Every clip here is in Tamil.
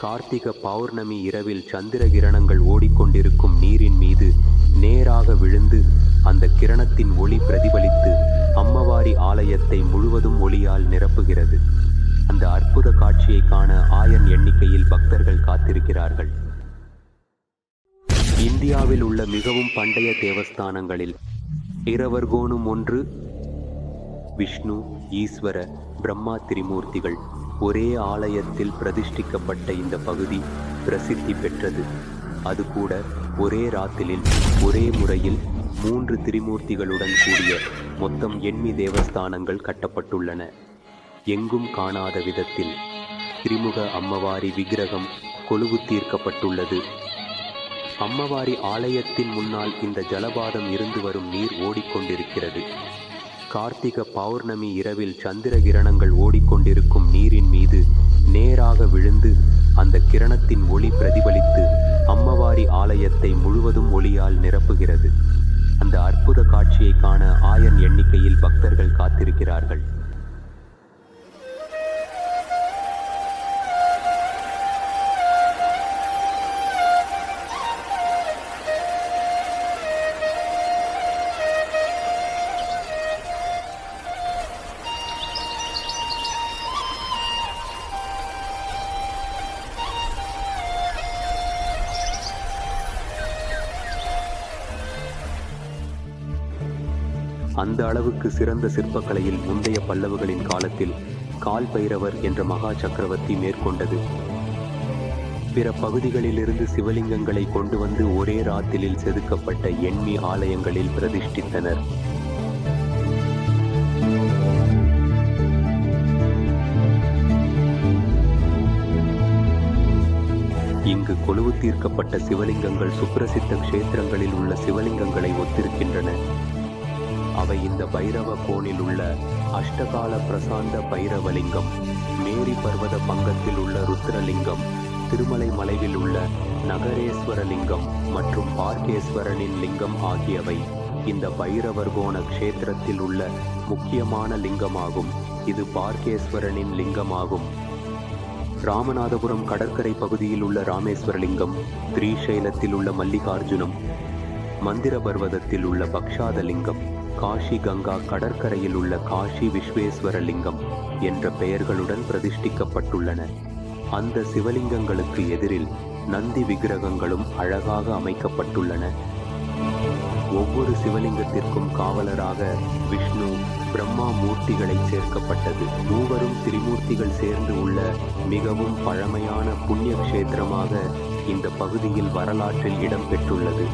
கார்த்திக பௌர்ணமி இரவில் சந்திர கிரணங்கள் ஓடிக்கொண்டிருக்கும் நீரின் மீது நேராக விழுந்து அந்த கிரணத்தின் ஒளி பிரதிபலித்து அம்மவாரி ஆலயத்தை முழுவதும் ஒளியால் நிரப்புகிறது. அந்த அற்புத காட்சியை காண ஆயிரம் எண்ணிக்கையில் பக்தர்கள் காத்திருக்கிறார்கள். இந்தியாவில் உள்ள மிகவும் பண்டைய தேவஸ்தானங்களில் பைரவர்கோனும் ஒன்று. விஷ்ணு, ஈஸ்வர, பிரம்மா திரிமூர்த்திகள் ஒரே ஆலயத்தில் பிரதிஷ்டிக்கப்பட்ட இந்த பகுதி பிரசித்தி பெற்றது. அது கூட ஒரே ராத்திரில் ஒரே முறையில் 3 திரிமூர்த்திகளுடன் கூடிய மொத்தம் 8 தேவஸ்தானங்கள் கட்டப்பட்டுள்ளன. எங்கும் காணாத விதத்தில் திரிமுக அம்மவாரி விக்கிரகம் கொலுவு தீர்க்கப்பட்டுள்ளது. அம்மவாரி ஆலயத்தின் முன்னால் இந்த ஜலபாதம் இருந்து வரும் நீர் ஓடிக்கொண்டிருக்கிறது. கார்த்திக பௌர்ணமி இரவில் சந்திர கிரணங்கள் ஓடிக்கொண்டிருக்கும் நீரின் மீது நேராக விழுந்து அந்த கிரணத்தின் ஒளி பிரதிபலித்து அம்மவாரி ஆலயத்தை முழுவதும் ஒளியால் நிரப்புகிறது. அந்த அற்புத காட்சியை காண ஆயிரம் எண்ணிக்கையில் பக்தர்கள் காத்திருக்கிறார்கள். அந்த அளவுக்கு சிறந்த சிற்பக்கலையில் முந்தைய பல்லவர்களின் காலத்தில் கால் பைரவர் என்ற மகா சக்கரவர்த்தி மேற்கொண்டது. பிற பகுதிகளிலிருந்து சிவலிங்கங்களை கொண்டு வந்து ஒரே ராத்திரில் செதுக்கப்பட்ட எண்மி ஆலயங்களில் பிரதிஷ்டித்தனர். இங்கு கொலுவு தீர்க்கப்பட்ட சிவலிங்கங்கள் சுப்பிரசித்த க்ஷேத்திரங்களில் உள்ள சிவலிங்கங்களை ஒத்திருக்கின்றன. அவை இந்த பைரவ கோனில் உள்ள அஷ்டகால பிரசாந்த பைரவலிங்கம், மேரி பர்வத பங்கத்தில் உள்ள ருத்ரலிங்கம், திருமலை மலையில் உள்ள நகரேஸ்வரலிங்கம் மற்றும் பார்க்கேஸ்வரனின் லிங்கம் ஆகியவை இந்த பைரவர்கோண க்ஷேத்திரத்தில் உள்ள முக்கியமான லிங்கமாகும். இது பார்க்கேஸ்வரனின் லிங்கமாகும். ராமநாதபுரம் கடற்கரை பகுதியில் உள்ள ராமேஸ்வரலிங்கம், திரீசைலத்தில் உள்ள மல்லிகார்ஜுனம், மந்திர பர்வதத்தில் உள்ள பக்ஷாதலிங்கம், காஷி கங்கா கடற்கரையில் உள்ள காஷி விஸ்வேஸ்வரலிங்கம் என்ற பெயர்களுடன் பிரதிஷ்டிக்கப்பட்டுள்ளன. அந்த சிவலிங்கங்களுக்கு எதிரில் நந்தி விக்கிரகங்களும் அழகாக அமைக்கப்பட்டுள்ளன. ஒவ்வொரு சிவலிங்கத்திற்கும் காவலராக விஷ்ணு, பிரம்மா மூர்த்திகளை சேர்க்கப்பட்டது. மூவரும் திரிமூர்த்திகள் சேர்ந்து உள்ள மிகவும் பழமையான புண்ணிய கஷேத்திரமாக இந்த பகுதியில் வரலாற்றில் இடம்பெற்றுள்ளது.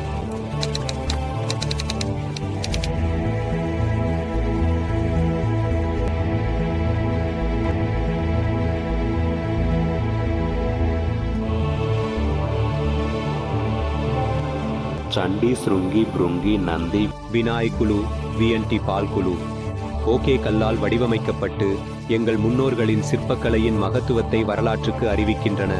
சண்டி, ஸ்ருங்கி, புருங்கி, நந்தி, விநாயகுலு, விஎன்டி பால்குலு ஓகே கல்லால் வடிவமைக்கப்பட்டு எங்கள் முன்னோர்களின் சிற்பக்கலையின் மகத்துவத்தை வரலாற்றுக்கு அறிவிக்கின்றன.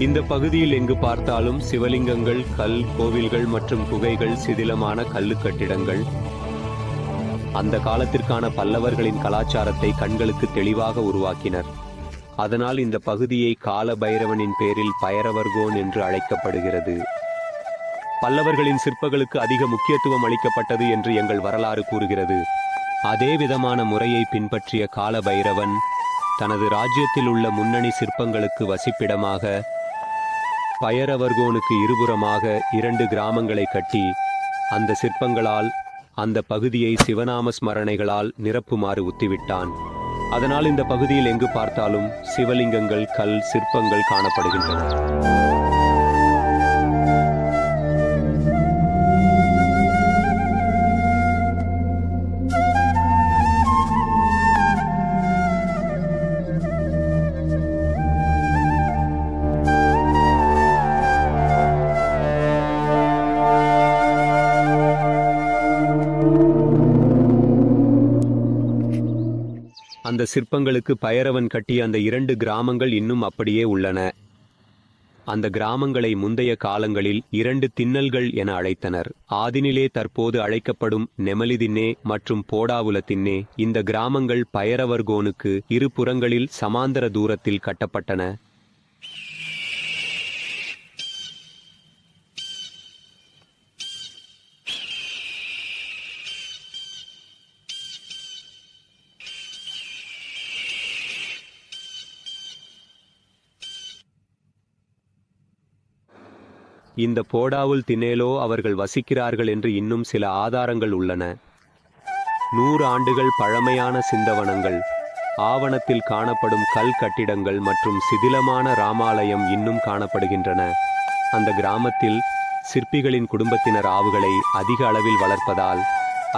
இந்த பகுதியில் எங்கு பார்த்தாலும் சிவலிங்கங்கள், கல் கோவில்கள் மற்றும் குகைகள், சிதிலமான கல்லு கட்டிடங்கள் அந்த காலத்திற்கான பல்லவர்களின் கலாச்சாரத்தை கண்களுக்கு தெளிவாக உருவாக்கினர். அதனால் இந்த பகுதியை கால பைரவனின் பேரில் பைரவர்கோன் என்று அழைக்கப்படுகிறது. பல்லவர்களின் சிற்பங்களுக்கு அதிக முக்கியத்துவம் அளிக்கப்பட்டது என்று எங்கள் வரலாறு கூறுகிறது. அதே விதமான முறையை பின்பற்றிய கால பைரவன் தனது ராஜ்யத்தில் உள்ள முன்னணி சிற்பங்களுக்கு வசிப்பிடமாக பைரவர்கோனுக்கு இருபுறமாக 2 கிராமங்களை கட்டி அந்த சிற்பங்களால் அந்த பகுதியை சிவநாம ஸ்மரணைகளால் நிரப்புமாறு உத்திவிட்டான். அதனால் இந்த பகுதியில் எங்கு பார்த்தாலும் சிவலிங்கங்கள், கல் சிற்பங்கள் காணப்படுகின்றன. அந்த சிற்பங்களுக்கு பைரவன் கட்டிய அந்த 2 கிராமங்கள் இன்னும் அப்படியே உள்ளன. அந்த கிராமங்களை முந்தைய காலங்களில் 2 திண்ணல்கள் என அழைத்தனர். ஆதினிலே தற்போது அழைக்கப்படும் நெமலிதின்னே மற்றும் போடாவுலத்தின்னே இந்த கிராமங்கள் பயரவர்கோனுக்கு இரு புறங்களில் சமாந்தர தூரத்தில் கட்டப்பட்டன. இந்த போடாவுல் தினேலோ அவர்கள் வசிக்கிறார்கள் என்று இன்னும் சில ஆதாரங்கள் உள்ளன. 100 ஆண்டுகள் பழமையான சிந்தவனங்கள், ஆவணத்தில் காணப்படும் கல் கட்டிடங்கள் மற்றும் சிதிலமான ராமாலயம் இன்னும் காணப்படுகின்றன. அந்த கிராமத்தில் சிற்பிகளின் குடும்பத்தினர் ஆவுகளை அதிக அளவில் வளர்ப்பதால்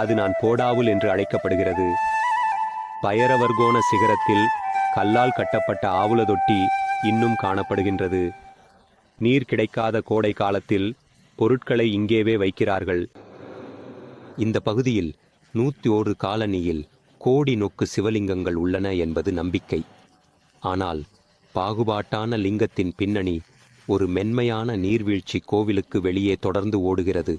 அது நான் போடாவுல் என்று அழைக்கப்படுகிறது. பயரவர்கோன சிகரத்தில் கல்லால் கட்டப்பட்ட ஆவுல தொட்டி இன்னும் காணப்படுகின்றது. நீர் கிடைக்காத கோடை காலத்தில் பொருட்களை இங்கேவே வைக்கிறார்கள். இந்த பகுதியில் 101 காலனியில் கோடி நொக்கு சிவலிங்கங்கள் உள்ளன என்பது நம்பிக்கை. ஆனால் பாகுபாட்டான லிங்கத்தின் பின்னணி ஒரு மென்மையான நீர்வீழ்ச்சி கோவிலுக்கு வெளியே தொடர்ந்து ஓடுகிறது.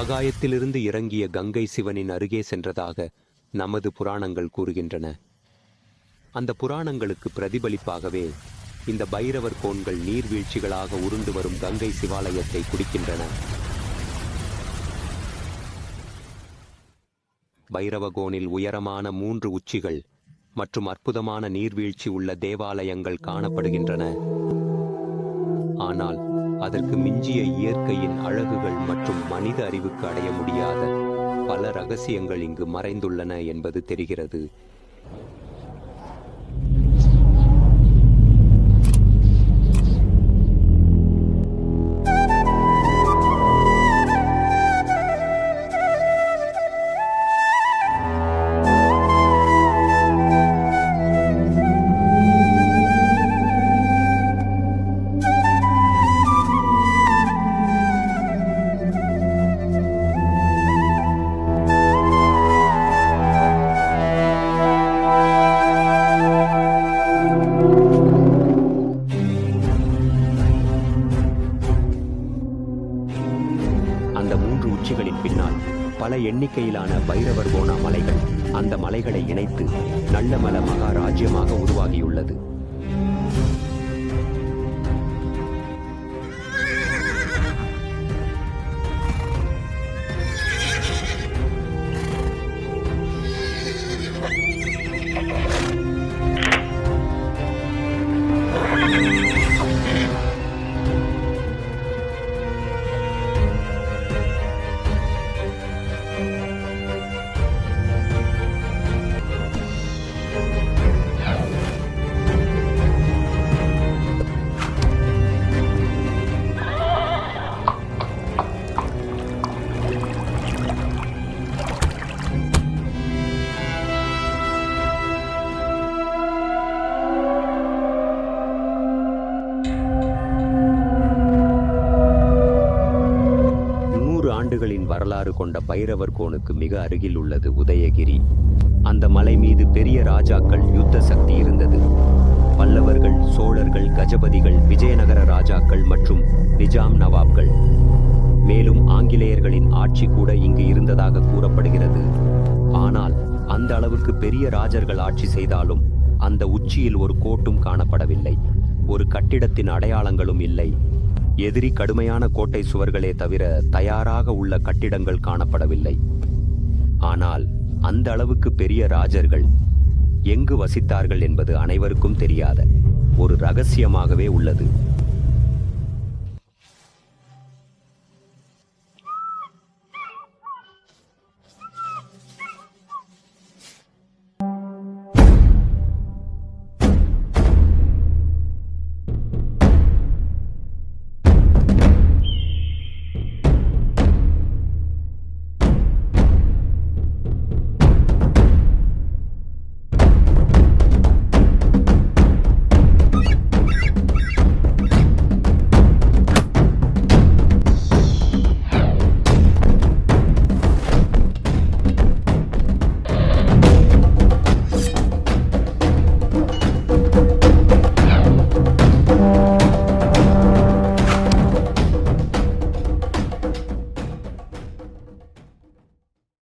ஆகாயத்திலிருந்து இறங்கிய கங்கை சிவனின் அருகே சென்றதாக நமது புராணங்கள் கூறுகின்றன. அந்த புராணங்களுக்கு பிரதிபலிப்பாகவே இந்த பைரவர் கோன்கள் நீர்வீழ்ச்சிகளாக உருண்டு வரும் கங்கை சிவாலயத்தை குடிக்கின்றன. பைரவகோனில் உயரமான 3 உச்சிகள் மற்றும் அற்புதமான நீர்வீழ்ச்சி உள்ள தேவாலயங்கள் காணப்படுகின்றன. ஆனால் அதற்கு மிஞ்சிய இயற்கையின் அழகுகள் மற்றும் மனித அறிவுக்கு அடைய முடியாத பல ரகசியங்கள் இங்கு மறைந்துள்ளன என்பது தெரிகிறது. பல எண்ணிக்கையிலான பைரவர்கோனா மலைகள் அந்த மலைகளை இணைத்து நல்லமல மகாராஜ்யமாக உருவாகியுள்ளது. கொண்ட பைரவர் கோனுக்கு மிக அருகில் உள்ளது உதயகிரி. அந்த மலை மீது பெரிய ராஜாக்கள் யுத்த சக்தி இருந்தது. பல்லவர்கள், சோழர்கள், கஜபதிகள், விஜயநகர ராஜாக்கள் மற்றும் நிஜாம் நவாப்கள். மேலும் ஆங்கிலேயர்களின் ஆட்சி கூட இங்கு இருந்ததாக கூறப்படுகிறது. ஆனால் அந்த அளவுக்கு பெரிய ராஜர்கள் ஆட்சி செய்தாலும் அந்த உச்சியில் ஒரு கோட்டும் காணப்படவில்லை. ஒரு கட்டிடத்தின் அடையாளங்களும் இல்லை. எதிரி கடுமையான கோட்டை சுவர்களே தவிர தயாராக உள்ள கட்டிடங்கள் காணப்படவில்லை. ஆனால் அந்த அளவுக்கு பெரிய ராஜர்கள் எங்கு வசித்தார்கள் என்பது அனைவருக்கும் தெரியாத ஒரு ரகசியமாகவே உள்ளது.